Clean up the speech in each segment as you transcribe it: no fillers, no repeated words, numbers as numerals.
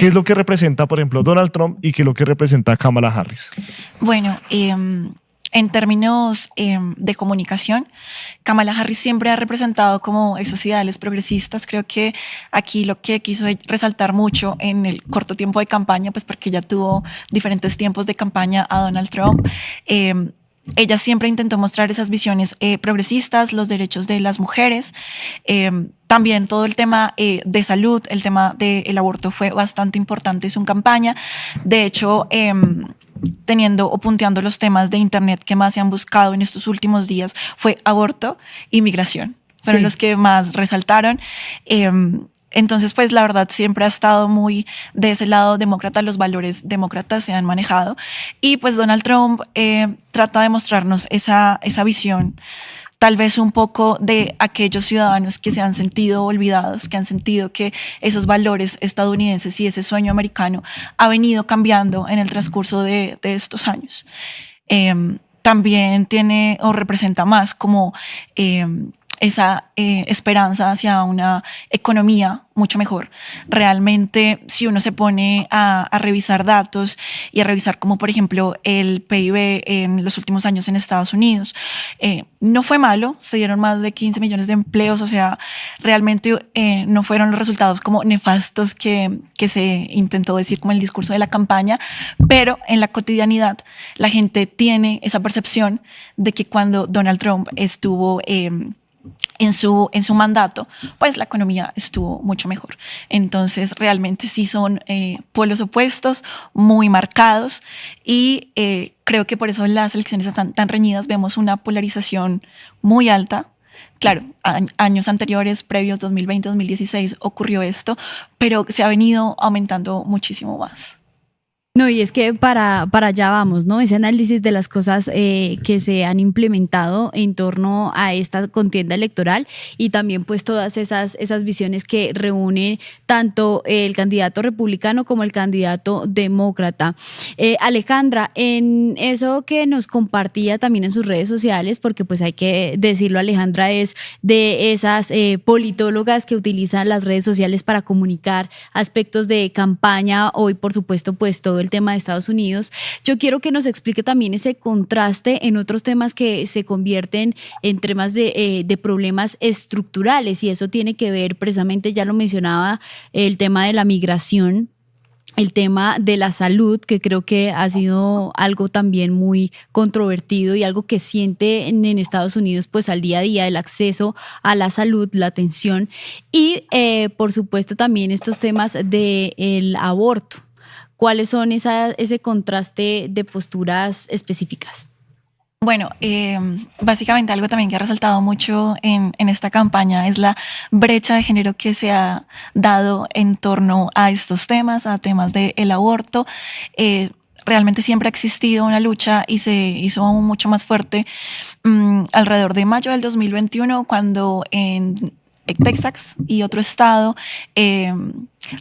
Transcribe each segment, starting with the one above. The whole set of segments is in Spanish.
¿Qué es lo que representa, por ejemplo, Donald Trump y qué es lo que representa Kamala Harris? Bueno, en términos de comunicación, Kamala Harris siempre ha representado como esos ideales progresistas. Creo que aquí lo que quiso resaltar mucho en el corto tiempo de campaña, pues porque ya tuvo diferentes tiempos de campaña a Donald Trump, ella siempre intentó mostrar esas visiones progresistas, los derechos de las mujeres. También todo el tema de salud, el tema del aborto fue bastante importante en su campaña. De hecho, teniendo o punteando los temas de internet que más se han buscado en estos últimos días fue aborto y migración. Fueron los que más resaltaron. Entonces, pues la verdad siempre ha estado muy de ese lado demócrata, los valores demócratas se han manejado. Y pues Donald Trump trata de mostrarnos esa visión, tal vez un poco de aquellos ciudadanos que se han sentido olvidados, que han sentido que esos valores estadounidenses y ese sueño americano ha venido cambiando en el transcurso de estos años. También tiene o representa más como esa esperanza hacia una economía mucho mejor. Realmente, si uno se pone a revisar datos y a revisar como, por ejemplo, el PIB en los últimos años en Estados Unidos, no fue malo, se dieron más de 15 millones de empleos, o sea, realmente no fueron los resultados como nefastos que se intentó decir como en el discurso de la campaña, pero en la cotidianidad la gente tiene esa percepción de que cuando Donald Trump estuvo en su mandato, pues la economía estuvo mucho mejor. Entonces, realmente sí son polos opuestos, muy marcados, y creo que por eso las elecciones están tan reñidas. Vemos una polarización muy alta. Claro, años anteriores, previos 2020, 2016, ocurrió esto, pero se ha venido aumentando muchísimo más. No, y es que para allá vamos, ¿no? Ese análisis de las cosas que se han implementado en torno a esta contienda electoral y también pues todas esas visiones que reúnen tanto el candidato republicano como el candidato demócrata. Alejandra, en eso que nos compartía también en sus redes sociales, porque pues hay que decirlo, Alejandra es de esas politólogas que utilizan las redes sociales para comunicar aspectos de campaña, hoy por supuesto pues todo el tema de Estados Unidos. Yo quiero que nos explique también ese contraste en otros temas que se convierten en temas de problemas estructurales, y eso tiene que ver precisamente, ya lo mencionaba, el tema de la migración, el tema de la salud, que creo que ha sido algo también muy controvertido y algo que siente en Estados Unidos pues al día a día, el acceso a la salud, la atención, y por supuesto también estos temas del aborto. ¿Cuáles son ese contraste de posturas específicas? Bueno, básicamente algo también que ha resaltado mucho en esta campaña es la brecha de género que se ha dado en torno a estos temas, a temas del aborto. Realmente siempre ha existido una lucha y se hizo aún mucho más fuerte alrededor de mayo del 2021, cuando en Texas y otro estado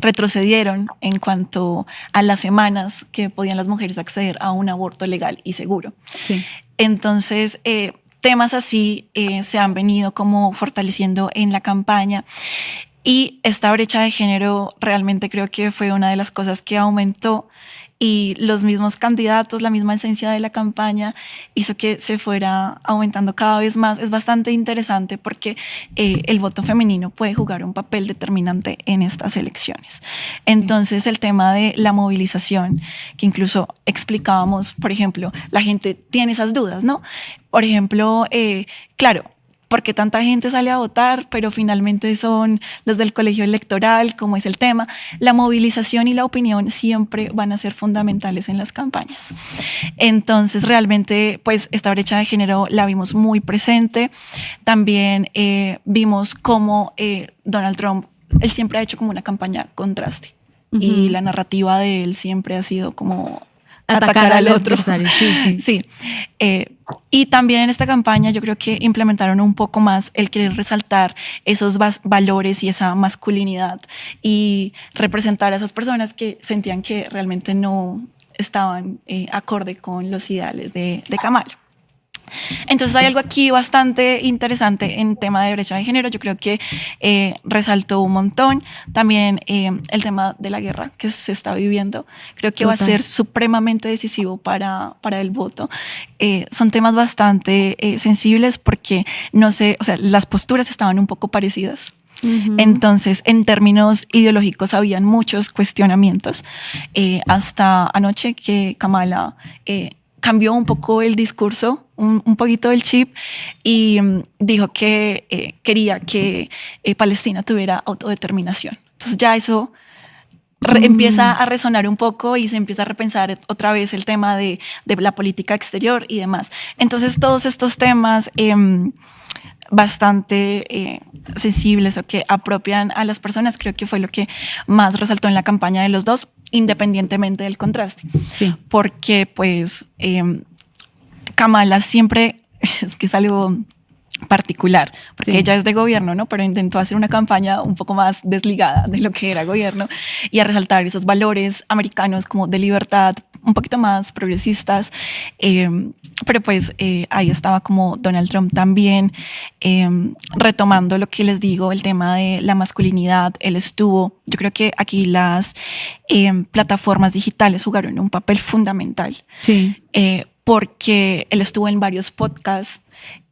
retrocedieron en cuanto a las semanas que podían las mujeres acceder a un aborto legal y seguro. Sí. Entonces, temas así se han venido como fortaleciendo en la campaña, y esta brecha de género realmente creo que fue una de las cosas que aumentó, y los mismos candidatos, la misma esencia de la campaña hizo que se fuera aumentando cada vez más. Es bastante interesante porque el voto femenino puede jugar un papel determinante en estas elecciones. Entonces, el tema de la movilización, que incluso explicábamos, por ejemplo, la gente tiene esas dudas, ¿no? Por ejemplo, claro, porque tanta gente sale a votar, pero finalmente son los del colegio electoral, como es el tema. La movilización y la opinión siempre van a ser fundamentales en las campañas. Entonces, realmente, pues, esta brecha de género la vimos muy presente. También vimos cómo Donald Trump, él siempre ha hecho como una campaña contraste. Uh-huh. Y la narrativa de él siempre ha sido como atacar al otro. Sí. Sí. Y también en esta campaña yo creo que implementaron un poco más el querer resaltar esos valores y esa masculinidad y representar a esas personas que sentían que realmente no estaban acorde con los ideales de Kamala. Entonces hay algo aquí bastante interesante en tema de brecha de género. Yo creo que resaltó un montón. También el tema de la guerra que se está viviendo. Creo que va a ser supremamente decisivo para el voto. Son temas bastante sensibles porque no sé, o sea, las posturas estaban un poco parecidas. Entonces, en términos ideológicos, habían muchos cuestionamientos. Hasta anoche que Kamala cambió un poco el discurso, un poquito el chip, y dijo que quería que Palestina tuviera autodeterminación. Entonces ya eso empieza a resonar un poco y se empieza a repensar otra vez el tema de la política exterior y demás. Entonces todos estos temas bastante sensibles o que apropian a las personas, creo que fue lo que más resaltó en la campaña de los dos, independientemente del contraste. Sí. Porque pues Kamala siempre, es que es algo particular, porque ella es de gobierno, ¿no? Pero intentó hacer una campaña un poco más desligada de lo que era gobierno y a resaltar esos valores americanos como de libertad, un poquito más progresistas, pero pues ahí estaba como Donald Trump también retomando lo que les digo, el tema de la masculinidad. Él estuvo, yo creo que aquí las plataformas digitales jugaron un papel fundamental. Sí. Porque él estuvo en varios podcasts,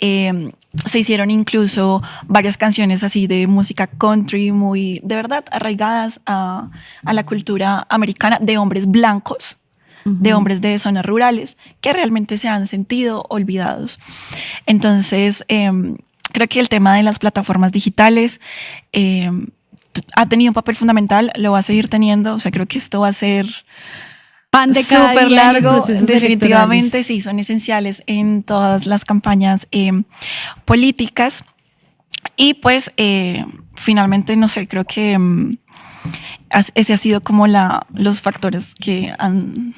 se hicieron incluso varias canciones así de música country muy, de verdad, arraigadas a la cultura americana de hombres blancos, de hombres de zonas rurales, que realmente se han sentido olvidados. Entonces, creo que el tema de las plataformas digitales ha tenido un papel fundamental, lo va a seguir teniendo, o sea, creo que esto va a ser pan de cada súper día en los largo, procesos definitivamente electorales. sí, son esenciales en todas las campañas políticas. Y pues finalmente, no sé, creo que ese ha sido como los factores que han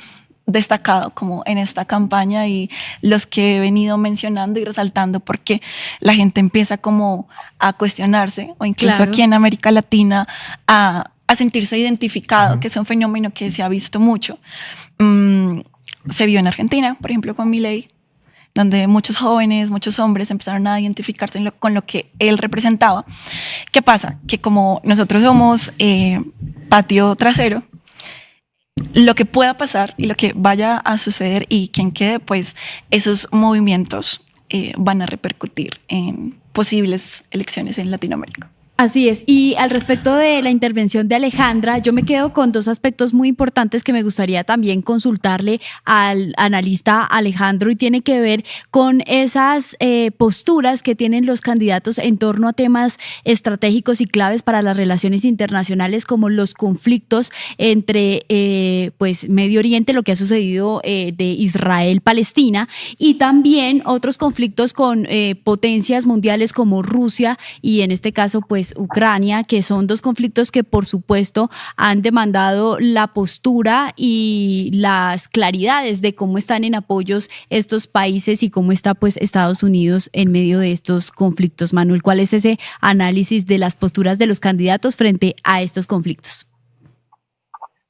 destacado como en esta campaña y los que he venido mencionando y resaltando, porque la gente empieza como a cuestionarse, o incluso aquí en América Latina a sentirse identificado, que es un fenómeno que se ha visto mucho. Se vio en Argentina, por ejemplo, con Milei, donde muchos jóvenes, muchos hombres empezaron a identificarse con lo que él representaba. ¿Qué pasa? Que como nosotros somos patio trasero, lo que pueda pasar y lo que vaya a suceder y quien quede, pues esos movimientos van a repercutir en posibles elecciones en Latinoamérica. Así es. Y al respecto de la intervención de Alejandra, yo me quedo con dos aspectos muy importantes que me gustaría también consultarle al analista Alejandro, y tiene que ver con esas posturas que tienen los candidatos en torno a temas estratégicos y claves para las relaciones internacionales, como los conflictos entre pues Medio Oriente, lo que ha sucedido de Israel-Palestina, y también otros conflictos con potencias mundiales como Rusia y en este caso pues Ucrania, que son dos conflictos que por supuesto han demandado la postura y las claridades de cómo están en apoyos estos países y cómo está pues Estados Unidos en medio de estos conflictos. Manuel, ¿cuál es ese análisis de las posturas de los candidatos frente a estos conflictos?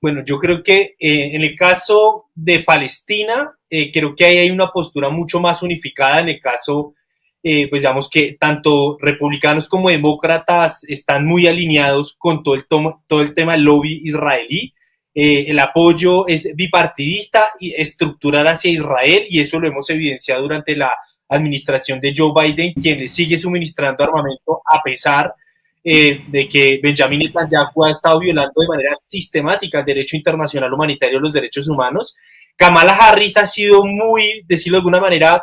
Bueno, yo creo que en el caso de Palestina, creo que ahí hay una postura mucho más unificada. En el caso pues digamos que tanto republicanos como demócratas están muy alineados con todo el tema del lobby israelí. El apoyo es bipartidista y estructural hacia Israel, y eso lo hemos evidenciado durante la administración de Joe Biden, quien le sigue suministrando armamento a pesar de que Benjamin Netanyahu ha estado violando de manera sistemática el derecho internacional humanitario, los derechos humanos. Kamala Harris ha sido muy, decirlo de alguna manera,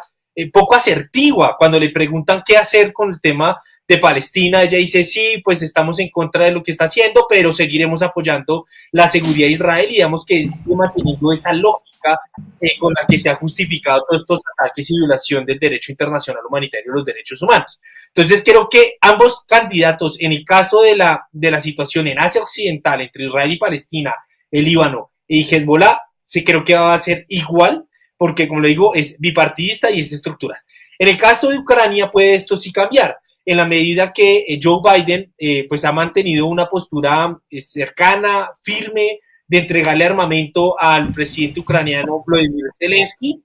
poco asertiva cuando le preguntan qué hacer con el tema de Palestina. Ella dice, sí, pues estamos en contra de lo que está haciendo, pero seguiremos apoyando la seguridad de Israel, y digamos que sigue manteniendo esa lógica con la que se ha justificado todos estos ataques y violación del derecho internacional humanitario y los derechos humanos. Entonces creo que ambos candidatos, en el caso de la situación en Asia Occidental entre Israel y Palestina, el Líbano y Hezbollah, sí creo que va a ser igual, porque como le digo, es bipartidista y es estructural. En el caso de Ucrania puede esto sí cambiar, en la medida que Joe Biden pues ha mantenido una postura cercana, firme, de entregarle armamento al presidente ucraniano Volodymyr Zelensky,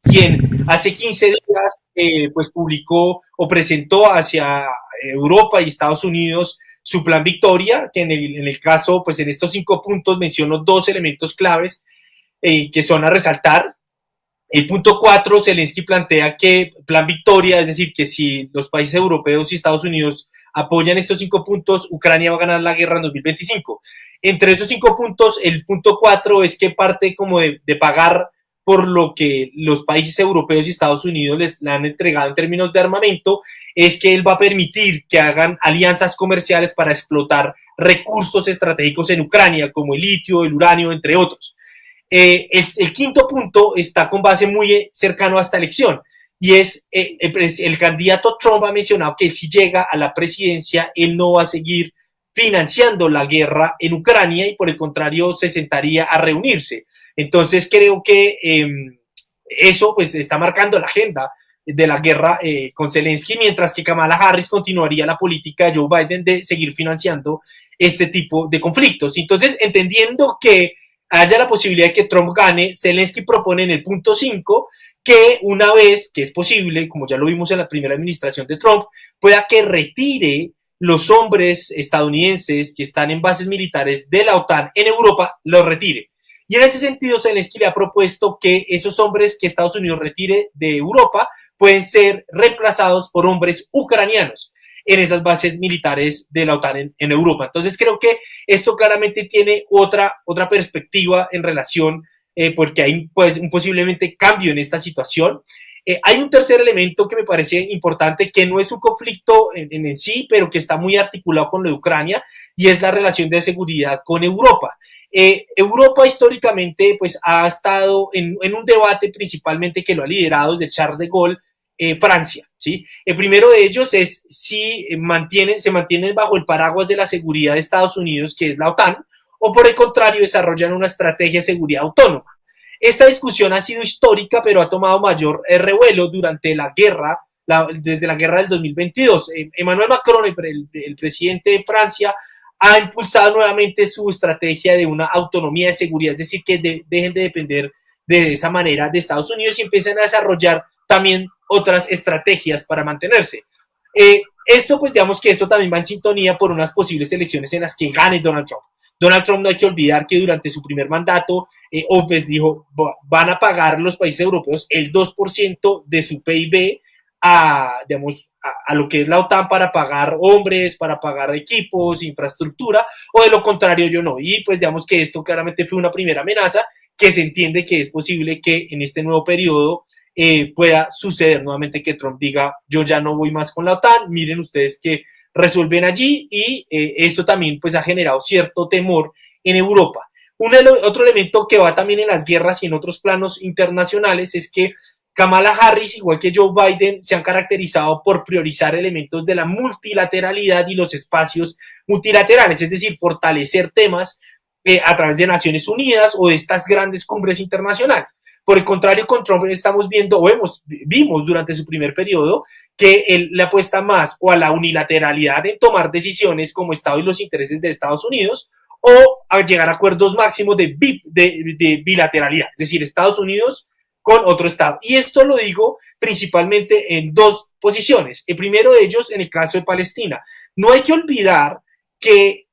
quien hace 15 días pues publicó o presentó hacia Europa y Estados Unidos su plan Victoria, que en el caso, pues en estos 5 puntos menciono 2 elementos claves que son a resaltar. El punto 4, Zelensky plantea que plan Victoria, es decir, que si los países europeos y Estados Unidos apoyan estos 5 puntos, Ucrania va a ganar la guerra en 2025. Entre esos 5 puntos, el punto 4 es que parte como de pagar por lo que los países europeos y Estados Unidos les han entregado en términos de armamento, es que él va a permitir que hagan alianzas comerciales para explotar recursos estratégicos en Ucrania, como el litio, el uranio, entre otros. El quinto punto está con base muy cercano a esta elección, y es el candidato Trump ha mencionado que si llega a la presidencia, él no va a seguir financiando la guerra en Ucrania y por el contrario se sentaría a reunirse. Entonces creo que eso pues está marcando la agenda de la guerra con Zelensky, mientras que Kamala Harris continuaría la política de Joe Biden de seguir financiando este tipo de conflictos. Entonces, entendiendo que haya la posibilidad de que Trump gane, Zelensky propone en el punto 5 que una vez que es posible, como ya lo vimos en la primera administración de Trump, pueda que retire los hombres estadounidenses que están en bases militares de la OTAN en Europa, los retire. Y en ese sentido, Zelensky le ha propuesto que esos hombres que Estados Unidos retire de Europa pueden ser reemplazados por hombres ucranianos en esas bases militares de la OTAN en Europa. Entonces creo que esto claramente tiene otra perspectiva en relación, porque hay pues un posiblemente cambio en esta situación. Hay un tercer elemento que me parece importante, que no es un conflicto en sí, pero que está muy articulado con lo de Ucrania, y es la relación de seguridad con Europa. Europa históricamente pues ha estado en un debate principalmente que lo ha liderado desde Charles de Gaulle, Francia, ¿sí? El primero de ellos es si se mantienen bajo el paraguas de la seguridad de Estados Unidos, que es la OTAN, o por el contrario desarrollan una estrategia de seguridad autónoma. Esta discusión ha sido histórica, pero ha tomado mayor revuelo durante la guerra, desde la guerra del 2022. Emmanuel Macron, el presidente de Francia, ha impulsado nuevamente su estrategia de una autonomía de seguridad, es decir, que dejen de depender de esa manera de Estados Unidos y empiecen a desarrollar también otras estrategias para mantenerse. Esto, pues digamos que esto también va en sintonía por unas posibles elecciones en las que gane Donald Trump. Donald Trump, no hay que olvidar que durante su primer mandato, pues dijo, van a pagar los países europeos el 2% de su PIB digamos, a lo que es la OTAN para pagar hombres, para pagar equipos, infraestructura, o de lo contrario yo no. Y pues digamos que esto claramente fue una primera amenaza que se entiende que es posible que en este nuevo periodo pueda suceder nuevamente que Trump diga, yo ya no voy más con la OTAN, miren ustedes que resuelven allí, y esto también pues ha generado cierto temor en Europa. Otro elemento que va también en las guerras y en otros planos internacionales es que Kamala Harris, igual que Joe Biden, se han caracterizado por priorizar elementos de la multilateralidad y los espacios multilaterales, es decir, fortalecer temas a través de Naciones Unidas o de estas grandes cumbres internacionales. Por el contrario, con Trump estamos viendo, vimos durante su primer periodo, que él le apuesta más o a la unilateralidad en tomar decisiones como Estado y los intereses de Estados Unidos, o a llegar a acuerdos máximos de bilateralidad, es decir, Estados Unidos con otro Estado. Y esto lo digo principalmente en 2 posiciones. El primero de ellos, en el caso de Palestina. No hay que olvidar que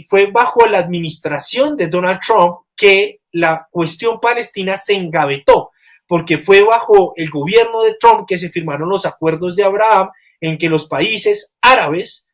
fue bajo la administración de Donald Trump que la cuestión palestina se engavetó, porque fue bajo el gobierno de Trump que se firmaron los acuerdos de Abraham, en que los países árabes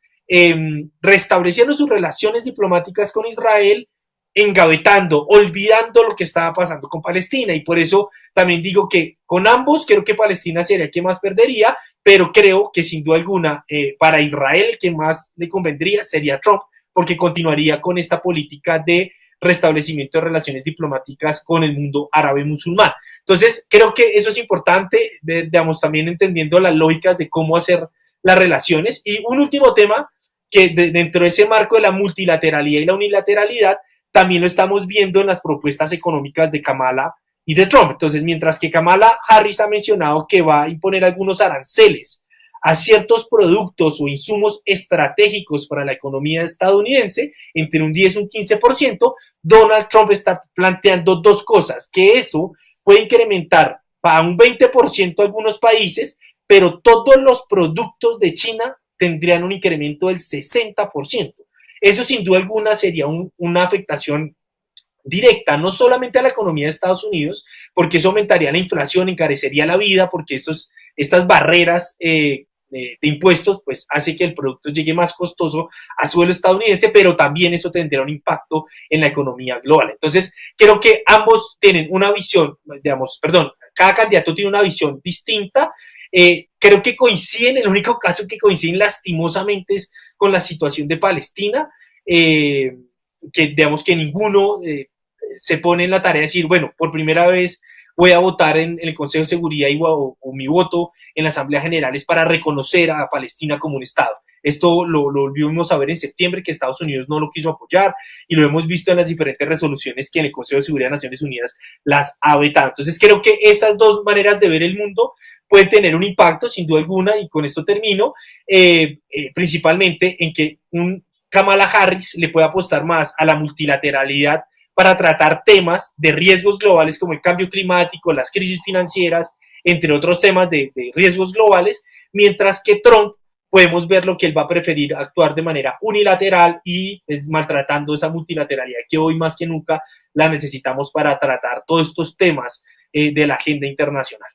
restablecieron sus relaciones diplomáticas con Israel, engavetando, olvidando lo que estaba pasando con Palestina. Y por eso también digo que con ambos creo que Palestina sería el que más perdería, pero creo que sin duda alguna para Israel el que más le convendría sería Trump, porque continuaría con esta política de restablecimiento de relaciones diplomáticas con el mundo árabe musulmán. Entonces, creo que eso es importante, digamos, también entendiendo las lógicas de cómo hacer las relaciones. Y un último tema, que dentro de ese marco de la multilateralidad y la unilateralidad, también lo estamos viendo en las propuestas económicas de Kamala y de Trump. Entonces, mientras que Kamala Harris ha mencionado que va a imponer algunos aranceles a ciertos productos o insumos estratégicos para la economía estadounidense, entre un 10 y un 15%, Donald Trump está planteando 2 cosas, que eso puede incrementar para un 20% algunos países, pero todos los productos de China tendrían un incremento del 60%. Eso sin duda alguna sería una afectación directa, no solamente a la economía de Estados Unidos, porque eso aumentaría la inflación, encarecería la vida, porque estas barreras de impuestos pues hace que el producto llegue más costoso a suelo estadounidense, pero también eso tendría un impacto en la economía global. Entonces, creo que ambos tienen una visión, cada candidato tiene una visión distinta. Creo que coinciden, el único caso que coinciden lastimosamente es con la situación de Palestina, que digamos que ninguno se pone en la tarea de decir, bueno, por primera vez voy a votar en el Consejo de Seguridad o mi voto en la Asamblea General es para reconocer a Palestina como un Estado. Esto lo volvimos a ver en septiembre, que Estados Unidos no lo quiso apoyar, y lo hemos visto en las diferentes resoluciones que en el Consejo de Seguridad de Naciones Unidas las ha vetado. Entonces creo que esas dos maneras de ver el mundo pueden tener un impacto, sin duda alguna, y con esto termino, principalmente en que un Kamala Harris le puede apostar más a la multilateralidad para tratar temas de riesgos globales como el cambio climático, las crisis financieras, entre otros temas de riesgos globales, mientras que Trump podemos ver lo que él va a preferir actuar de manera unilateral y es maltratando esa multilateralidad que hoy más que nunca la necesitamos para tratar todos estos temas de la agenda internacional.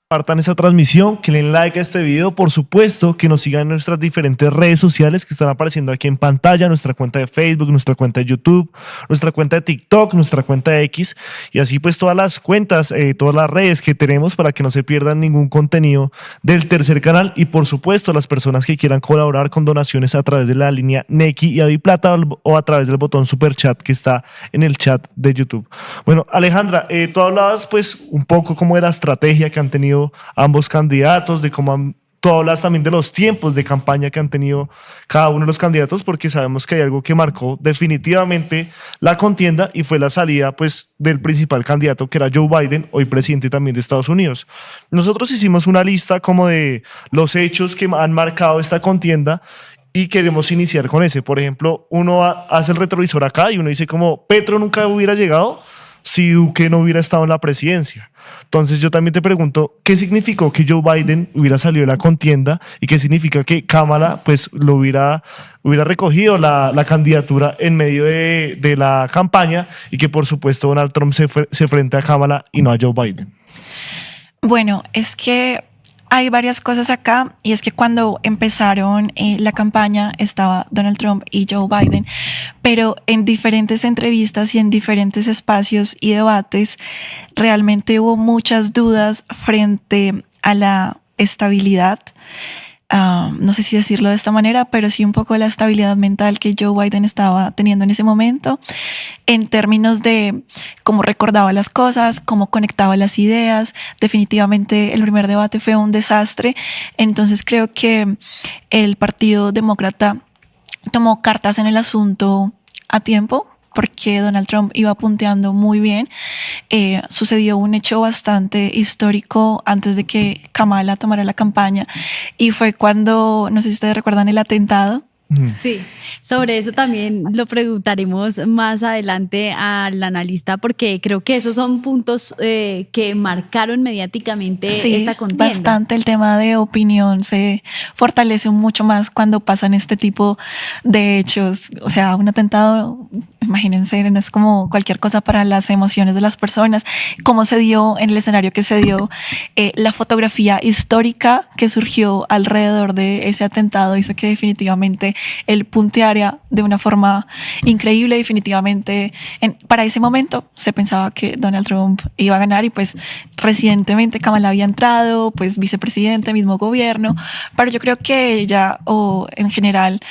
Compartan esa transmisión, que le den like a este video, por supuesto, que nos sigan en nuestras diferentes redes sociales que están apareciendo aquí en pantalla, nuestra cuenta de Facebook, nuestra cuenta de YouTube, nuestra cuenta de TikTok, nuestra cuenta de X, y así pues todas las cuentas, todas las redes que tenemos para que no se pierdan ningún contenido del tercer canal, y por supuesto las personas que quieran colaborar con donaciones a través de la línea Nequi y Aviplata o a través del botón Super Chat que está en el chat de YouTube. Bueno, Alejandra, tú hablabas pues un poco como de la estrategia que han tenido ambos candidatos, de cómo tú hablas también de los tiempos de campaña que han tenido cada uno de los candidatos, porque sabemos que hay algo que marcó definitivamente la contienda y fue la salida pues del principal candidato, que era Joe Biden, hoy presidente también de Estados Unidos. Nosotros hicimos una lista como de los hechos que han marcado esta contienda y queremos iniciar con ese. Por ejemplo, uno hace el retrovisor acá y uno dice como Petro nunca hubiera llegado si Duque no hubiera estado en la presidencia. Entonces yo también te pregunto, ¿qué significó que Joe Biden hubiera salido de la contienda y qué significa que Kamala pues lo hubiera recogido la candidatura en medio de la campaña y que por supuesto Donald Trump se frente a Kamala y no a Joe Biden? Bueno, es que hay varias cosas acá, y es que cuando empezaron la campaña estaba Donald Trump y Joe Biden, pero en diferentes entrevistas y en diferentes espacios y debates realmente hubo muchas dudas frente a la estabilidad. No sé si decirlo de esta manera, pero sí un poco de la estabilidad mental que Joe Biden estaba teniendo en ese momento, en términos de cómo recordaba las cosas, cómo conectaba las ideas. Definitivamente el primer debate fue un desastre, entonces creo que el Partido Demócrata tomó cartas en el asunto a tiempo, porque Donald Trump iba punteando muy bien. Sucedió un hecho bastante histórico antes de que Kamala tomara la campaña, y fue cuando, no sé si ustedes recuerdan, el atentado. Sí, sobre eso también lo preguntaremos más adelante al analista, porque creo que esos son puntos que marcaron mediáticamente esta contienda. Bastante. El tema de opinión se fortalece mucho más cuando pasan este tipo de hechos. O sea, un atentado, imagínense, no es como cualquier cosa para las emociones de las personas. Cómo se dio en el escenario que se dio, la fotografía histórica que surgió alrededor de ese atentado hizo que definitivamente él punteara de una forma increíble. Definitivamente para ese momento se pensaba que Donald Trump iba a ganar, y pues recientemente Kamala había entrado, pues vicepresidente, mismo gobierno, pero yo creo que ella o en general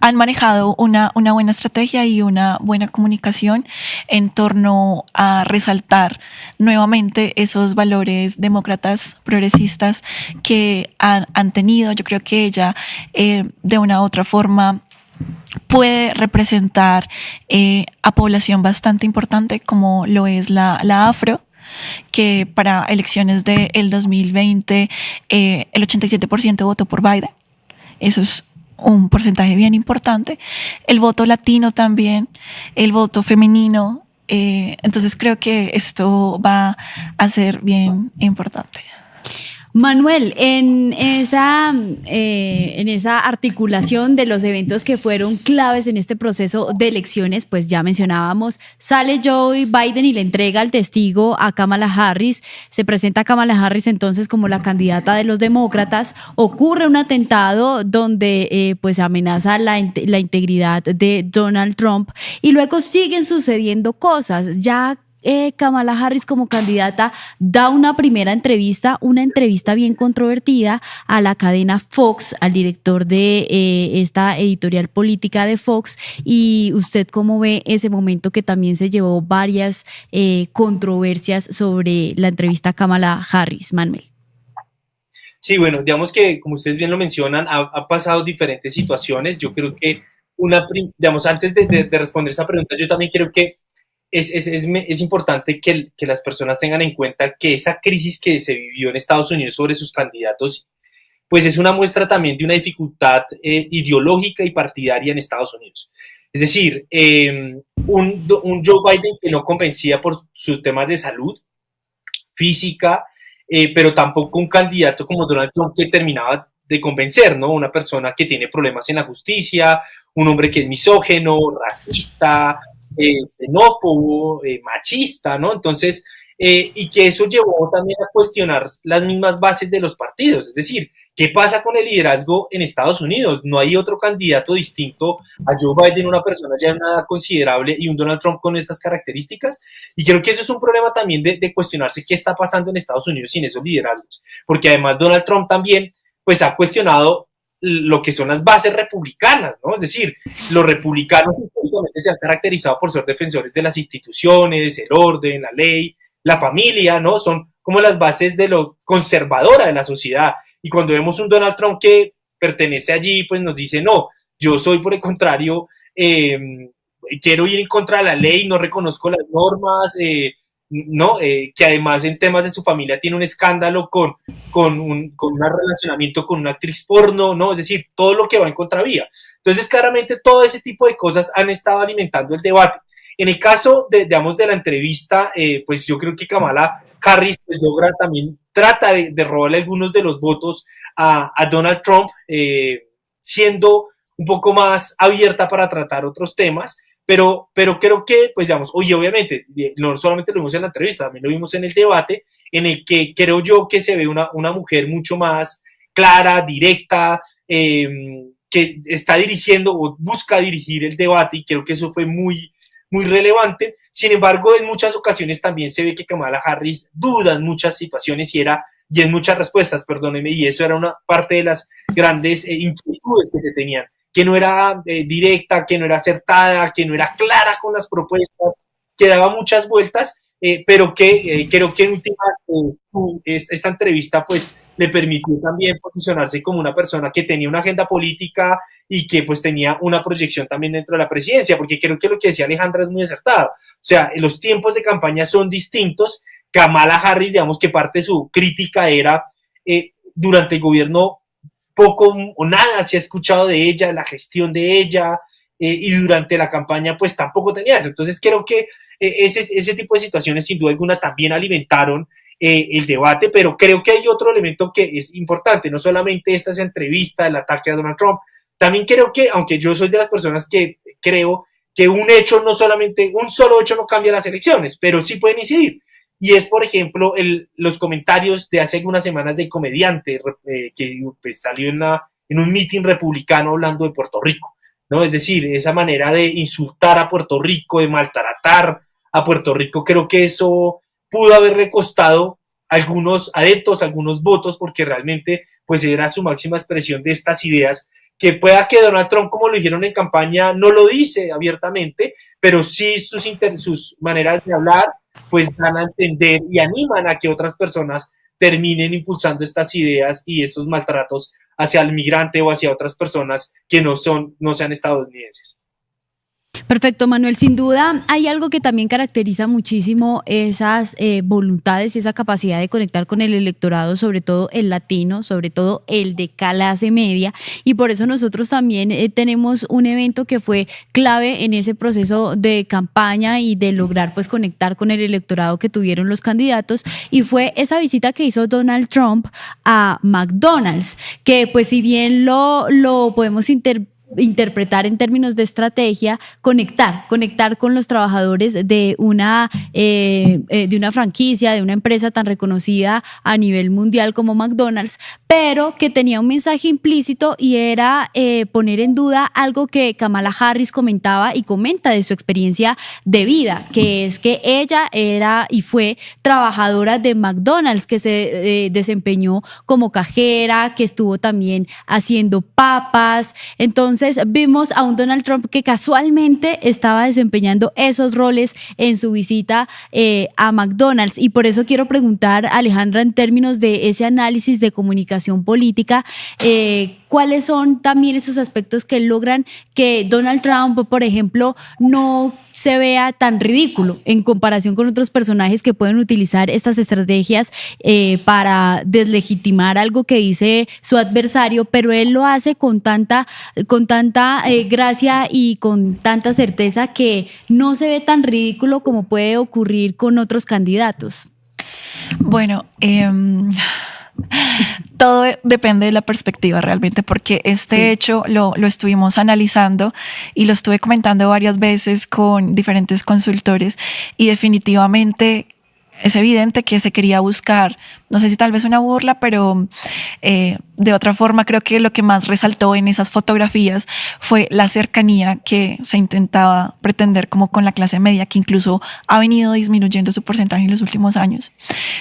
han manejado una buena estrategia y una buena comunicación en torno a resaltar nuevamente esos valores demócratas progresistas que han tenido. Yo creo que ella de una u otra forma puede representar a población bastante importante como lo es la afro, que para elecciones del 2020 el 87% votó por Biden. Eso es un porcentaje bien importante. El voto latino también, el voto femenino Entonces creo que esto va a ser bien importante. Manuel, en esa articulación de los eventos que fueron claves en este proceso de elecciones, pues ya mencionábamos, sale Joe Biden y le entrega el testigo a Kamala Harris, se presenta Kamala Harris entonces como la candidata de los demócratas, ocurre un atentado donde pues amenaza la integridad de Donald Trump y luego siguen sucediendo cosas. Ya Kamala Harris como candidata da una primera entrevista, una entrevista bien controvertida a la cadena Fox, al director de esta editorial política de Fox. ¿Y usted cómo ve ese momento que también se llevó varias controversias sobre la entrevista a Kamala Harris, Manuel? Sí, bueno, digamos que como ustedes bien lo mencionan, ha pasado diferentes situaciones. Yo creo que digamos, antes de responder esa pregunta, yo también creo que es importante que las personas tengan en cuenta que esa crisis que se vivió en Estados Unidos sobre sus candidatos, pues es una muestra también de una dificultad ideológica y partidaria en Estados Unidos. Es decir, un Joe Biden que no convencía por sus temas de salud física, pero tampoco un candidato como Donald Trump que terminaba de convencer, ¿no? Una persona que tiene problemas en la justicia, un hombre que es misógeno, racista, xenófobo, machista, ¿no? Entonces, y que eso llevó también a cuestionar las mismas bases de los partidos, es decir, ¿qué pasa con el liderazgo en Estados Unidos? No hay otro candidato distinto a Joe Biden, una persona ya de una edad considerable, y un Donald Trump con estas características, y creo que eso es un problema también de cuestionarse qué está pasando en Estados Unidos sin esos liderazgos, porque además Donald Trump también, pues ha cuestionado lo que son las bases republicanas, ¿no? Es decir, los republicanos históricamente se han caracterizado por ser defensores de las instituciones, el orden, la ley, la familia, ¿no? Son como las bases de lo conservadora de la sociedad. Y cuando vemos un Donald Trump que pertenece allí, pues nos dice, no, yo soy por el contrario, quiero ir en contra de la ley, no reconozco las normas, ¿no? Que además en temas de su familia tiene un escándalo con un relacionamiento con una actriz porno, ¿no? Es decir, todo lo que va en contravía. Entonces, claramente, todo ese tipo de cosas han estado alimentando el debate. En el caso, digamos, de la entrevista, pues yo creo que Kamala Harris pues también trata de robarle algunos de los votos a Donald Trump, siendo un poco más abierta para tratar otros temas, pero creo que, pues digamos, oye, obviamente, no solamente lo vimos en la entrevista, también lo vimos en el debate, en el que creo yo que se ve una mujer mucho más clara, directa, que está dirigiendo o busca dirigir el debate, y creo que eso fue muy relevante. Sin embargo, en muchas ocasiones también se ve que Kamala Harris duda en muchas situaciones y en muchas respuestas, perdóneme, y eso era una parte de las grandes inquietudes que se tenían, que no era directa, que no era acertada, que no era clara con las propuestas, que daba muchas vueltas, pero que creo que en últimas esta entrevista pues le permitió también posicionarse como una persona que tenía una agenda política y que pues tenía una proyección también dentro de la presidencia, porque creo que lo que decía Alejandra es muy acertado. O sea, los tiempos de campaña son distintos. Kamala Harris, digamos que parte de su crítica era durante el gobierno poco o nada se ha escuchado de ella, la gestión de ella, y durante la campaña pues tampoco tenía eso. Entonces creo que ese tipo de situaciones sin duda alguna también alimentaron el debate, pero creo que hay otro elemento que es importante, no solamente esta entrevista, el ataque a Donald Trump, también creo que, aunque yo soy de las personas que creo que un hecho no solamente, un solo hecho no cambia las elecciones, pero sí pueden incidir. Y es, por ejemplo, los comentarios de hace algunas semanas del comediante que pues, salió en un meeting republicano hablando de Puerto Rico, ¿no? Es decir, esa manera de insultar a Puerto Rico, de maltratar a Puerto Rico, creo que eso pudo haberle costado algunos adeptos, algunos votos, porque realmente pues era su máxima expresión de estas ideas, que pueda que Donald Trump, como lo dijeron en campaña, no lo dice abiertamente, pero sí sus maneras de hablar pues dan a entender y animan a que otras personas terminen impulsando estas ideas y estos maltratos hacia el migrante o hacia otras personas que no sean estadounidenses. Perfecto, Manuel. Sin duda hay algo que también caracteriza muchísimo esas voluntades y esa capacidad de conectar con el electorado, sobre todo el latino, sobre todo el de clase media, y por eso nosotros también tenemos un evento que fue clave en ese proceso de campaña y de lograr pues conectar con el electorado que tuvieron los candidatos, y fue esa visita que hizo Donald Trump a McDonald's, que pues si bien lo podemos interpretar en términos de estrategia, conectar con los trabajadores de una franquicia, de una empresa tan reconocida a nivel mundial como McDonald's, pero que tenía un mensaje implícito y era poner en duda algo que Kamala Harris comentaba y comenta de su experiencia de vida, que es que ella era y fue trabajadora de McDonald's, que se desempeñó como cajera, que estuvo también haciendo papas. Entonces vimos a un Donald Trump que casualmente estaba desempeñando esos roles en su visita a McDonald's, y por eso quiero preguntar a Alejandra, en términos de ese análisis de comunicación política, ¿cuáles son también esos aspectos que logran que Donald Trump, por ejemplo, no se vea tan ridículo en comparación con otros personajes que pueden utilizar estas estrategias para deslegitimar algo que dice su adversario, pero él lo hace con tanta gracia y con tanta certeza que no se ve tan ridículo como puede ocurrir con otros candidatos? Bueno, todo depende de la perspectiva realmente, porque este hecho lo estuvimos analizando y lo estuve comentando varias veces con diferentes consultores, y definitivamente es evidente que se quería buscar, no sé si tal vez una burla, pero de otra forma creo que lo que más resaltó en esas fotografías fue la cercanía que se intentaba pretender como con la clase media, que incluso ha venido disminuyendo su porcentaje en los últimos años.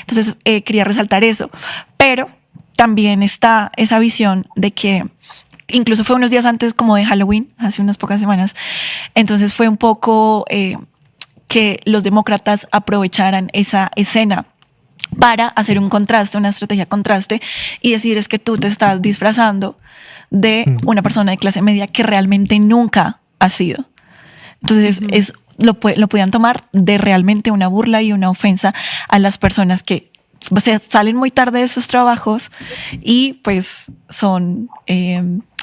Entonces quería resaltar eso, pero también está esa visión de que incluso fue unos días antes como de Halloween, hace unas pocas semanas, entonces fue un poco que los demócratas aprovecharan esa escena para hacer un contraste, una estrategia contraste, y decir es que tú te estás disfrazando de una persona de clase media que realmente nunca ha sido. Entonces lo podían tomar de realmente una burla y una ofensa a las personas que, o sea, salen muy tarde de sus trabajos y pues son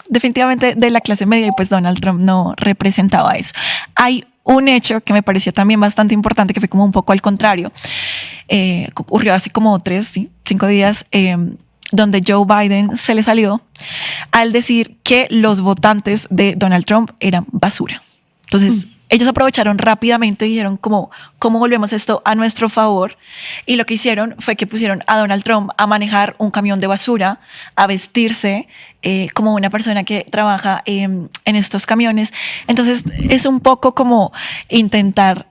definitivamente de la clase media, y pues Donald Trump no representaba eso. Hay un hecho que me pareció también bastante importante, que fue como un poco al contrario. Ocurrió hace como 5 días, donde Joe Biden se le salió al decir que los votantes de Donald Trump eran basura. Entonces, ellos aprovecharon rápidamente y dijeron ¿cómo volvemos esto a nuestro favor? Y lo que hicieron fue que pusieron a Donald Trump a manejar un camión de basura, a vestirse como una persona que trabaja en estos camiones. Entonces es un poco como intentar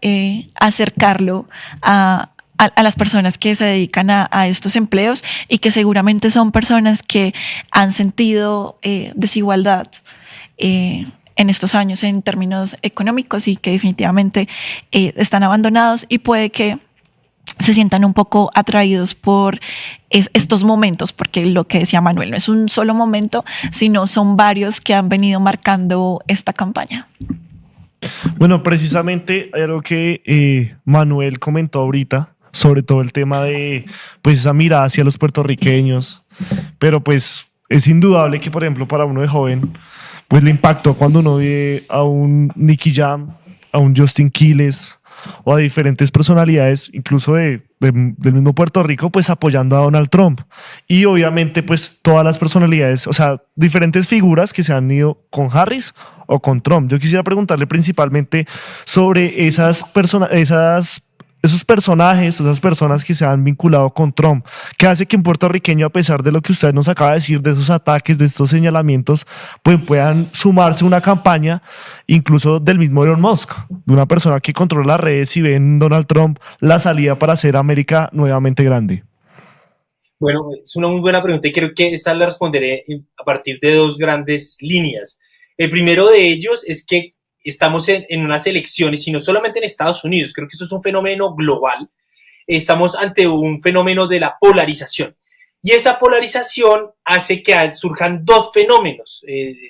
acercarlo a las personas que se dedican a estos empleos, y que seguramente son personas que han sentido desigualdad en estos años en términos económicos, y que definitivamente están abandonados, y puede que se sientan un poco atraídos por estos momentos, porque lo que decía Manuel, no es un solo momento, sino son varios que han venido marcando esta campaña. Bueno, precisamente hay algo que Manuel comentó ahorita, sobre todo el tema de pues esa mirada hacia los puertorriqueños, pero pues es indudable que, por ejemplo, para uno de joven, pues le impactó cuando uno ve a un Nicky Jam, a un Justin Quiles o a diferentes personalidades, incluso del mismo Puerto Rico, pues apoyando a Donald Trump. Y obviamente pues todas las personalidades, o sea, diferentes figuras que se han ido con Harris o con Trump. Yo quisiera preguntarle principalmente sobre esos personajes, esas personas que se han vinculado con Trump, que hace que un puertorriqueño, a pesar de lo que usted nos acaba de decir, de esos ataques, de estos señalamientos, pues puedan sumarse a una campaña, incluso del mismo Elon Musk, de una persona que controla las redes y ve en Donald Trump la salida para hacer América nuevamente grande. Bueno, es una muy buena pregunta y creo que esa la responderé a partir de 2 grandes líneas. El primero de ellos es que estamos en unas elecciones, y no solamente en Estados Unidos, creo que eso es un fenómeno global. Estamos ante un fenómeno de la polarización. Y esa polarización hace que surjan dos fenómenos,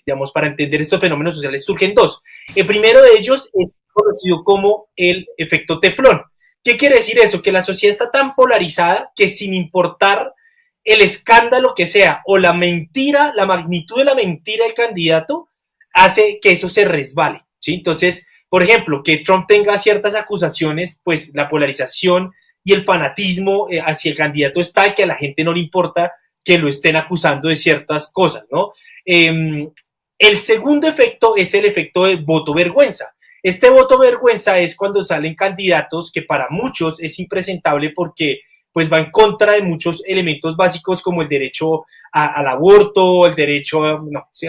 digamos, para entender estos fenómenos sociales surgen dos. El primero de ellos es conocido como el efecto teflón. ¿Qué quiere decir eso? Que la sociedad está tan polarizada que sin importar el escándalo que sea o la mentira, la magnitud de la mentira del candidato, hace que eso se resbale, ¿sí? Entonces, por ejemplo, que Trump tenga ciertas acusaciones, pues la polarización y el fanatismo hacia el candidato es tal que a la gente no le importa que lo estén acusando de ciertas cosas, ¿no? El segundo efecto es el efecto de voto vergüenza. Este voto vergüenza es cuando salen candidatos que para muchos es impresentable porque pues va en contra de muchos elementos básicos como el derecho al aborto, el derecho a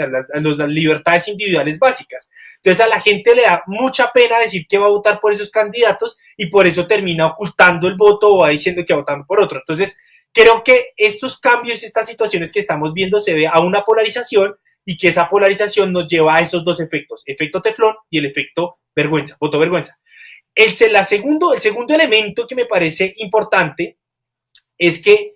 las libertades individuales básicas. Entonces a la gente le da mucha pena decir que va a votar por esos candidatos y por eso termina ocultando el voto o va diciendo que va a votar por otro. Entonces creo que estos cambios, estas situaciones que estamos viendo se ve a una polarización y que esa polarización nos lleva a esos dos efectos, efecto teflón y el efecto vergüenza, voto vergüenza. El segundo elemento que me parece importante es que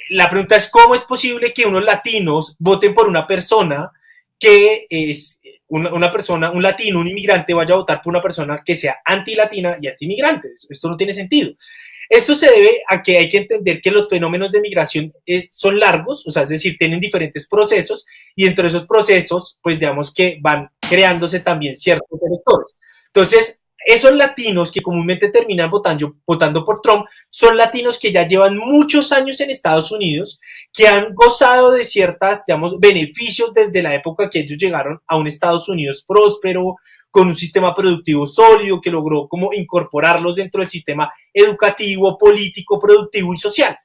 la pregunta es cómo es posible que unos latinos voten por una persona que es una persona, un latino, un inmigrante vaya a votar por una persona que sea anti-latina y anti-inmigrante. Esto no tiene sentido. Esto se debe a que hay que entender que los fenómenos de migración son largos, o sea, es decir, tienen diferentes procesos y dentro de esos procesos, pues digamos que van creándose también ciertos electores. Entonces, esos latinos que comúnmente terminan votando por Trump son latinos que ya llevan muchos años en Estados Unidos, que han gozado de ciertas, digamos, beneficios desde la época que ellos llegaron a un Estados Unidos próspero, con un sistema productivo sólido que logró como incorporarlos dentro del sistema educativo, político, productivo y social.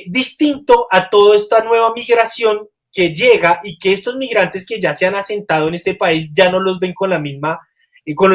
Distinto a toda esta nueva migración que llega y que estos migrantes que ya se han asentado en este país ya no los ven con los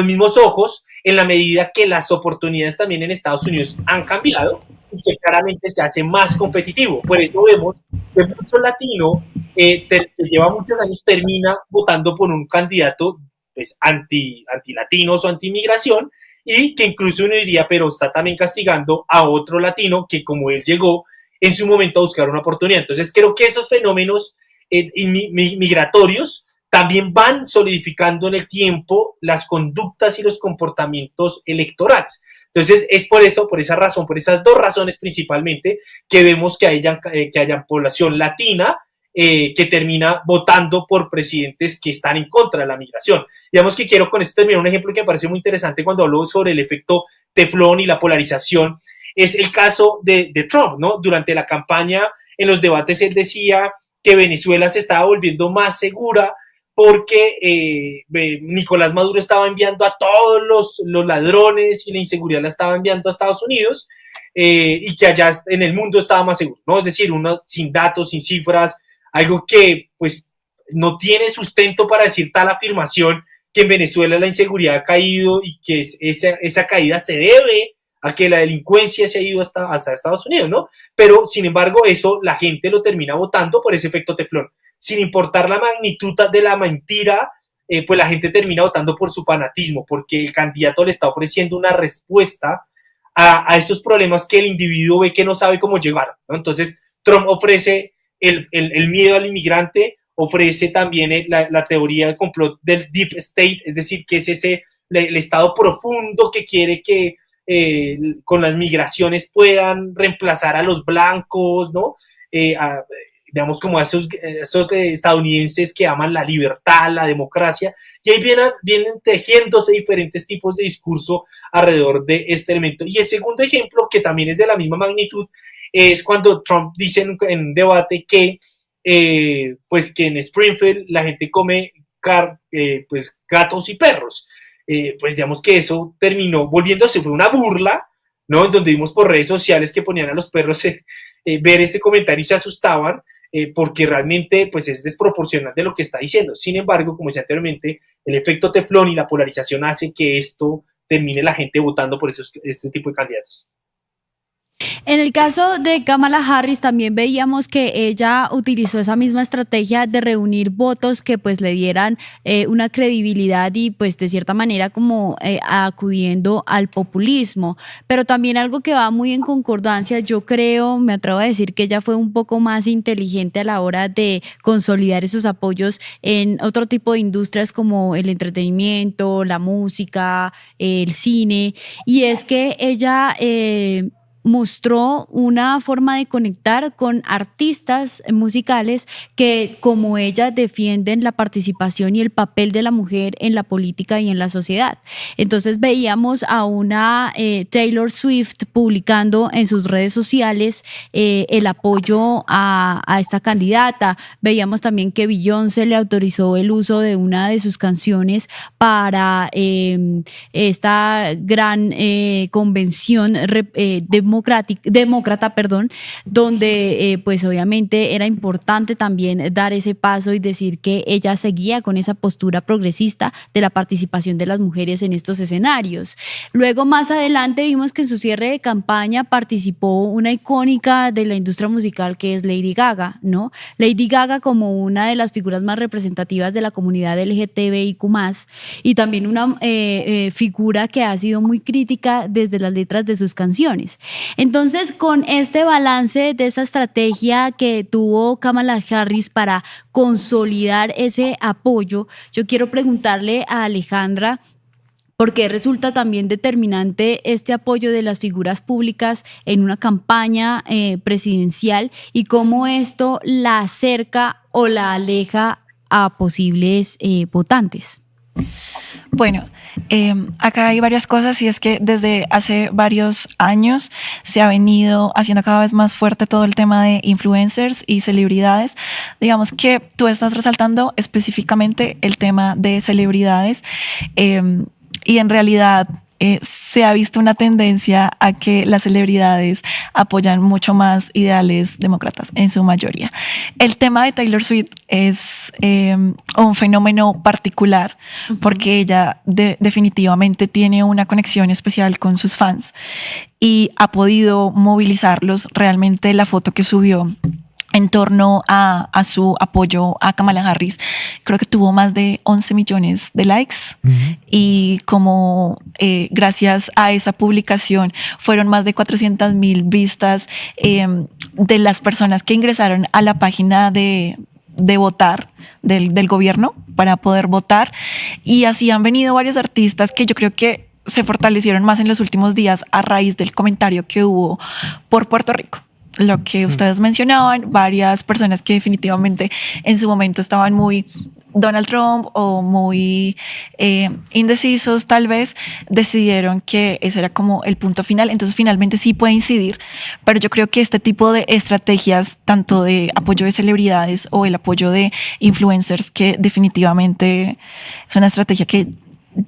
mismos ojos, en la medida que las oportunidades también en Estados Unidos han cambiado y que claramente se hace más competitivo. Por eso vemos que mucho latino que lleva muchos años termina votando por un candidato pues, anti-latinos o anti-migración y que incluso uno diría, pero está también castigando a otro latino que como él llegó en su momento a buscar una oportunidad. Entonces creo que esos fenómenos migratorios también van solidificando en el tiempo las conductas y los comportamientos electorales. Entonces, es por esa razón, por esas dos razones principalmente, que vemos que hayan población latina que termina votando por presidentes que están en contra de la migración. Digamos que quiero con esto terminar un ejemplo que me parece muy interesante cuando hablo sobre el efecto teflón y la polarización. Es el caso de Trump, ¿no? Durante la campaña, en los debates, él decía que Venezuela se estaba volviendo más segura porque Nicolás Maduro estaba enviando a todos los ladrones y la inseguridad la estaba enviando a Estados Unidos y que allá en el mundo estaba más seguro, ¿no? Es decir, uno sin datos, sin cifras, algo que pues no tiene sustento para decir tal afirmación que en Venezuela la inseguridad ha caído y que esa caída se debe a que la delincuencia se ha ido hasta Estados Unidos, ¿no? Pero, sin embargo, eso la gente lo termina votando por ese efecto teflón. Sin importar la magnitud de la mentira, pues la gente termina votando por su fanatismo, porque el candidato le está ofreciendo una respuesta a esos problemas que el individuo ve que no sabe cómo llegar, ¿no? Entonces, Trump ofrece el miedo al inmigrante, ofrece también la teoría del complot del Deep State, es decir, que es el Estado profundo que quiere que con las migraciones puedan reemplazar a los blancos, ¿no? Digamos como a esos estadounidenses que aman la libertad, la democracia, y ahí vienen tejiéndose diferentes tipos de discurso alrededor de este elemento. Y el segundo ejemplo, que también es de la misma magnitud, es cuando Trump dice en un debate que pues que en Springfield la gente come pues gatos y perros. Pues digamos que eso terminó volviéndose, fue una burla, ¿no? En donde vimos por redes sociales que ponían a los perros ver ese comentario y se asustaban, porque realmente pues es desproporcional de lo que está diciendo. Sin embargo, como decía anteriormente, el efecto teflón y la polarización hace que esto termine la gente votando por este tipo de candidatos. En el caso de Kamala Harris también veíamos que ella utilizó esa misma estrategia de reunir votos que pues le dieran una credibilidad y pues de cierta manera como acudiendo al populismo, pero también algo que va muy en concordancia, yo creo, me atrevo a decir que ella fue un poco más inteligente a la hora de consolidar esos apoyos en otro tipo de industrias como el entretenimiento, la música, el cine, y es que ella mostró una forma de conectar con artistas musicales que, como ella, defienden la participación y el papel de la mujer en la política y en la sociedad. Entonces veíamos a una Taylor Swift publicando en sus redes sociales el apoyo a esta candidata. Veíamos también que Beyoncé le autorizó el uso de una de sus canciones para esta gran convención demócrata, donde pues obviamente era importante también dar ese paso y decir que ella seguía con esa postura progresista de la participación de las mujeres en estos escenarios. Luego más adelante vimos que en su cierre de campaña participó una icónica de la industria musical que es Lady Gaga, ¿no? Lady Gaga como una de las figuras más representativas de la comunidad LGTBIQ+, y también una figura que ha sido muy crítica desde las letras de sus canciones. Entonces, con este balance de esa estrategia que tuvo Kamala Harris para consolidar ese apoyo, yo quiero preguntarle a Alejandra por qué resulta también determinante este apoyo de las figuras públicas en una campaña presidencial y cómo esto la acerca o la aleja a posibles votantes. Bueno, acá hay varias cosas y es que desde hace varios años se ha venido haciendo cada vez más fuerte todo el tema de influencers y celebridades. Digamos que tú estás resaltando específicamente el tema de celebridades y en realidad se ha visto una tendencia a que las celebridades apoyan mucho más ideales demócratas en su mayoría. El tema de Taylor Swift es un fenómeno particular porque ella definitivamente tiene una conexión especial con sus fans y ha podido movilizarlos. Realmente la foto que subió en torno a su apoyo a Kamala Harris, creo que tuvo más de 11 millones de likes y como gracias a esa publicación fueron más de 400,000 vistas de las personas que ingresaron a la página de votar del gobierno para poder votar, y así han venido varios artistas que yo creo que se fortalecieron más en los últimos días a raíz del comentario que hubo por Puerto Rico. Lo que ustedes mencionaban, varias personas que definitivamente en su momento estaban muy Donald Trump o muy indecisos tal vez, decidieron que ese era como el punto final. Entonces finalmente sí puede incidir, pero yo creo que este tipo de estrategias, tanto de apoyo de celebridades o el apoyo de influencers, que definitivamente es una estrategia que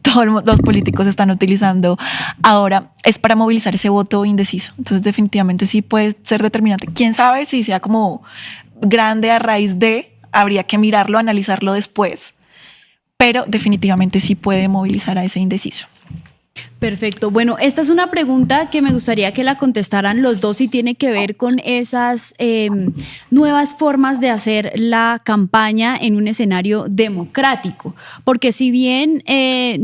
todos los políticos están utilizando ahora, es para movilizar ese voto indeciso. Entonces definitivamente sí puede ser determinante. Quién sabe si sea como grande a raíz de, habría que mirarlo, analizarlo después, pero definitivamente sí puede movilizar a ese indeciso. Perfecto. Bueno, esta es una pregunta que me gustaría que la contestaran los dos y tiene que ver con esas nuevas formas de hacer la campaña en un escenario democrático. Porque si bien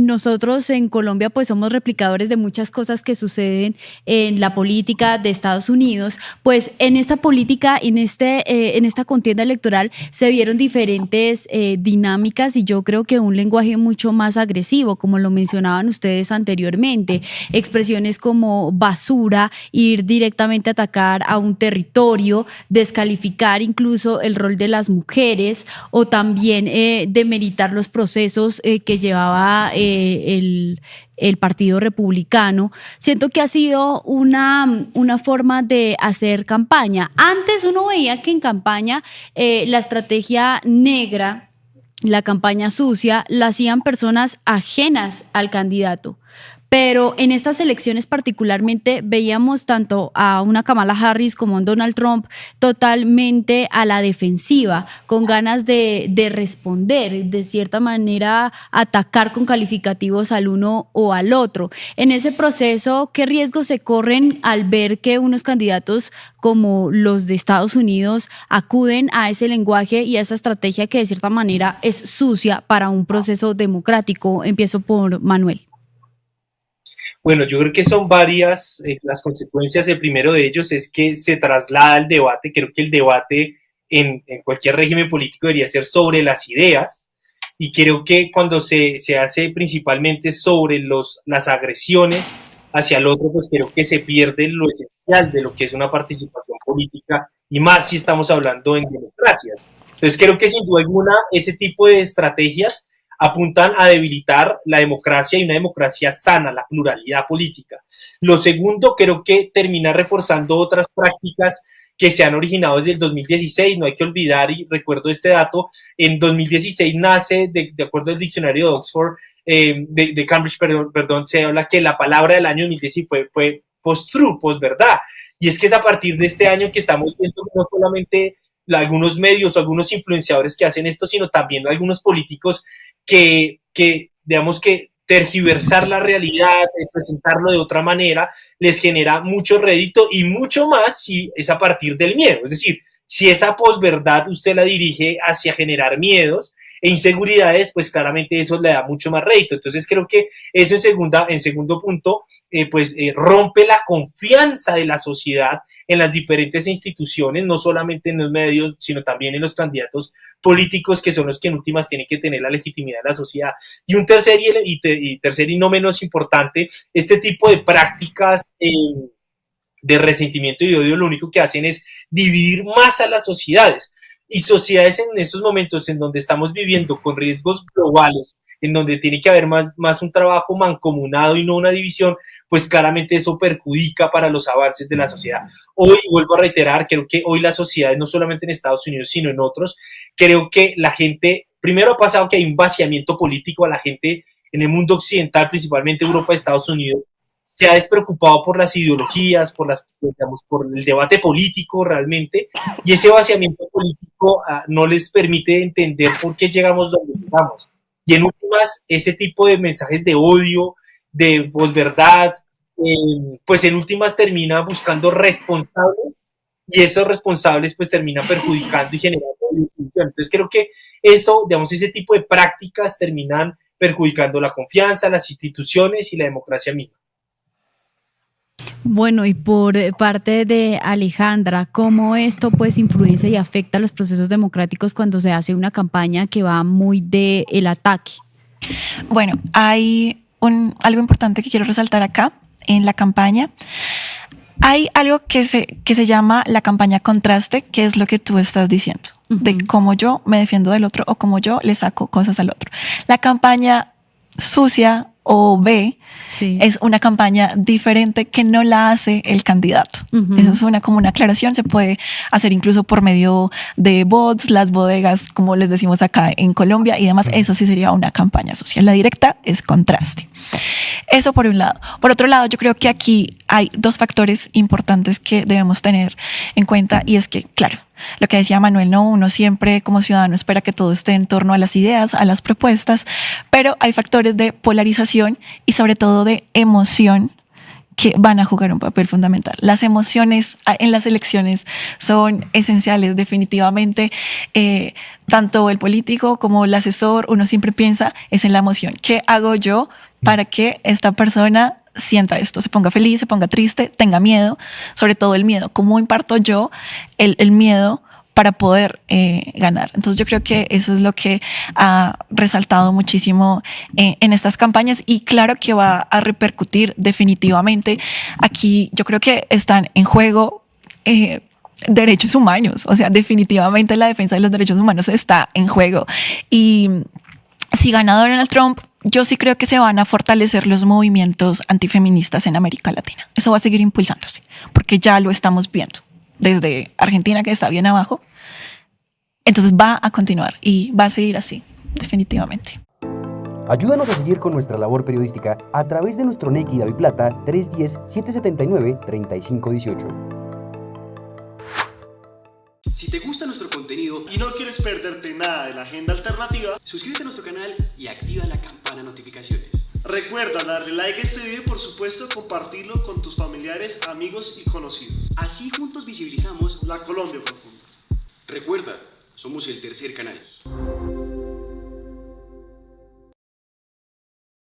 nosotros en Colombia pues somos replicadores de muchas cosas que suceden en la política de Estados Unidos, pues en esta política, en esta contienda electoral se vieron diferentes dinámicas y yo creo que un lenguaje mucho más agresivo, como lo mencionaban ustedes anteriormente. Expresiones como basura, ir directamente a atacar a un territorio, descalificar incluso el rol de las mujeres o también demeritar los procesos que llevaba el Partido Republicano. Siento que ha sido una forma de hacer campaña. Antes uno veía que en campaña la estrategia negra, la campaña sucia, la hacían personas ajenas al candidato. Pero en estas elecciones particularmente veíamos tanto a una Kamala Harris como a un Donald Trump totalmente a la defensiva, con ganas de responder, de cierta manera atacar con calificativos al uno o al otro. En ese proceso, ¿qué riesgos se corren al ver que unos candidatos como los de Estados Unidos acuden a ese lenguaje y a esa estrategia que de cierta manera es sucia para un proceso democrático? Empiezo por Manuel. Bueno, yo creo que son varias las consecuencias. El primero de ellos es que se traslada el debate. Creo que el debate en cualquier régimen político debería ser sobre las ideas, y creo que cuando se hace principalmente sobre las agresiones hacia el otro, pues creo que se pierde lo esencial de lo que es una participación política, y más si estamos hablando en democracias. Entonces creo que sin duda alguna ese tipo de estrategias apuntan a debilitar la democracia, y una democracia sana, la pluralidad política. Lo segundo, creo que termina reforzando otras prácticas que se han originado desde el 2016. No hay que olvidar, y recuerdo este dato, en 2016 nace, de acuerdo al diccionario de Oxford, de Cambridge, perdón, se habla que la palabra del año 2016 fue post-truth, post-verdad. Y es que es a partir de este año que estamos viendo no solamente algunos medios o algunos influenciadores que hacen esto, sino también algunos políticos que digamos que tergiversar la realidad, presentarlo de otra manera, les genera mucho rédito, y mucho más si es a partir del miedo. Es decir, si esa posverdad usted la dirige hacia generar miedos e inseguridades, pues claramente eso le da mucho más rédito. Entonces creo que eso en segundo punto, rompe la confianza de la sociedad en las diferentes instituciones, no solamente en los medios, sino también en los candidatos políticos, que son los que en últimas tienen que tener la legitimidad de la sociedad. Y un tercer y no menos importante, este tipo de prácticas de resentimiento y de odio lo único que hacen es dividir más a las sociedades. Y sociedades en estos momentos en donde estamos viviendo con riesgos globales, en donde tiene que haber más un trabajo mancomunado y no una división, pues claramente eso perjudica para los avances de la sociedad. Hoy, vuelvo a reiterar, creo que hoy las sociedades, no solamente en Estados Unidos, sino en otros, creo que la gente, primero ha pasado que hay un vaciamiento político. A la gente en el mundo occidental, principalmente Europa y Estados Unidos, se ha despreocupado por las ideologías, por el debate político realmente, y ese vaciamiento político no les permite entender por qué llegamos donde llegamos. Y en últimas, ese tipo de mensajes de odio, de posverdad, pues en últimas termina buscando responsables, y esos responsables pues terminan perjudicando y generando disfunción. Entonces creo que eso, digamos, ese tipo de prácticas terminan perjudicando la confianza, las instituciones y la democracia misma. Bueno, y por parte de Alejandra, ¿cómo esto pues influencia y afecta a los procesos democráticos cuando se hace una campaña que va muy del ataque? Bueno, hay algo importante que quiero resaltar acá en la campaña. Hay algo que se llama la campaña contraste, que es lo que tú estás diciendo, de cómo yo me defiendo del otro o cómo yo le saco cosas al otro. La campaña sucia o B es una campaña diferente que no la hace el candidato. Eso es como una aclaración. Se puede hacer incluso por medio de bots, las bodegas, como les decimos acá en Colombia y demás. Eso sí sería una campaña sucia. La directa es contraste. Eso por un lado. Por otro lado, yo creo que aquí hay dos factores importantes que debemos tener en cuenta, y es que, claro, lo que decía Manuel, no, uno siempre como ciudadano espera que todo esté en torno a las ideas, a las propuestas, pero hay factores de polarización y sobre todo de emoción que van a jugar un papel fundamental. Las emociones en las elecciones son esenciales, definitivamente. Tanto el político como el asesor, uno siempre piensa es en la emoción. ¿Qué hago yo para que esta persona sienta esto, se ponga feliz, se ponga triste, tenga miedo? Sobre todo el miedo. ¿Cómo imparto yo el miedo para poder ganar? Entonces yo creo que eso es lo que ha resaltado muchísimo en estas campañas, y claro que va a repercutir definitivamente. Aquí yo creo que están en juego derechos humanos, o sea, definitivamente la defensa de los derechos humanos está en juego. Y si gana Donald Trump, yo sí creo que se van a fortalecer los movimientos antifeministas en América Latina. Eso va a seguir impulsándose, porque ya lo estamos viendo desde Argentina, que está bien abajo. Entonces va a continuar y va a seguir así, definitivamente. Ayúdanos a seguir con nuestra labor periodística a través de nuestro NECI DaviPlata 310-779-3518. Si te gusta nuestro contenido Y no quieres perderte nada de la agenda alternativa, suscríbete a nuestro canal y activa la campana de notificaciones. recuerda darle like a este video y por supuesto compartirlo con tus familiares, amigos y conocidos. Así juntos visibilizamos. La Colombia profunda. Recuerda, somos el tercer canal.